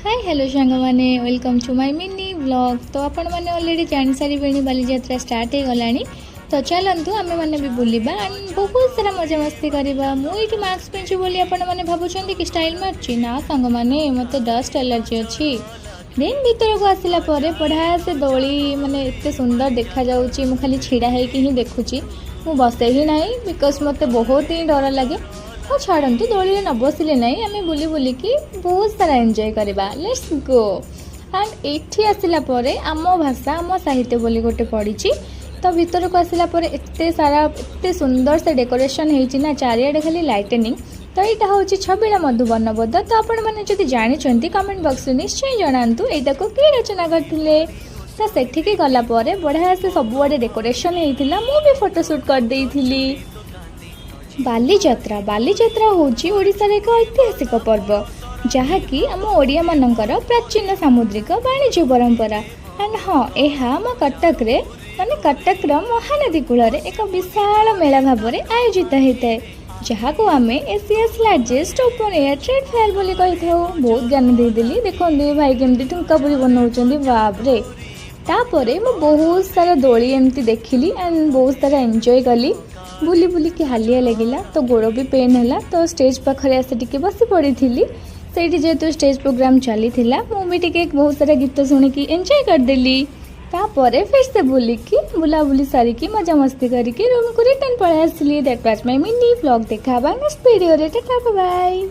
हाय hello सांग मैंने welcome to my mini vlog. तो आपण मैंने ऑलरेडी जान सारे बालीजात्रा स्टार्ट हो गलानी। तो चलतु आम मैंने भी बुलवा एंड बहुत सारा मजा मस्ती करवा। मुझे मास्क पिंचु बोली आपण मैंने भावुं कि स्टाइल मार्ची ना सांग मैंने मत डस्ट एलर्जी अच्छी। देन भीतर को आसला बढ़िया से दोली माने एत सुंदर देखा जाऊँगी। मु खाली छिड़ा होगी ही देखुची, मु बसे ही ना बिकज मत बहुत ही डर लगे। हाँ छाड़ू दोली न बसिले ना आम बुली बुलिकी बहुत सारा एंजॉय करवा। Let's go. एंड एठी आसला आम भाषा आम साहित्य बोली गोटे पढ़ी। तो भीतर को आसला एते सारा एते सुंदर से डेकोरेशन होती ना चारिआडे खाली लाइटनिंग। तो यहाँ हूँ छबिला मधुबन बोध। तो आपण मैंने जब जानते कमेंट बॉक्स में निश्चय जनातु यहाँ को किए रचना करते। तो सेठिकी गला बढ़िया से सबुआडे डेकोरेशन होता। मुझे फोटोशूट करदेली। बालीजात्रा बालीजात्रा होची ओडिशार एक ऐतिहासिक पर्व जहाँकि आम ओडिया मानकर प्राचीन सामुद्रिक वाणिज्य परंपरा। एंड हाँ यह आम कटक रे माने कटकर महानदी कूल एक विशाल मेला भाव में आयोजित होता है जहाँ को आम Asia's largest open air trade fair बोली कही। बहुत ज्ञान देदेली। देखते भाई केमती ठुंका पुरी बनाऊँ बाबरे। तापरे मु बहुत सारा दोली एमती देखिली एंड बहुत सारा एंजॉय कली। बुली बुली कि हालिया लगिला तो गोड़ भी पेन है। तो स्टेज पाखे आसे टिके बसी पड़ी थी। से जेहेतु स्टेज प्रोग्राम चली मुझे बहुत सारा गीत शुणिकी एंजॉय करदेली। तापर फिर से बुलिकी बुलाबुली सारिकी मजा मस्ती करके रूम को रिटर्न पड़े आसली। That was my mini vlog. देखा नेक्स्ट वीडियो रे। Tata bye.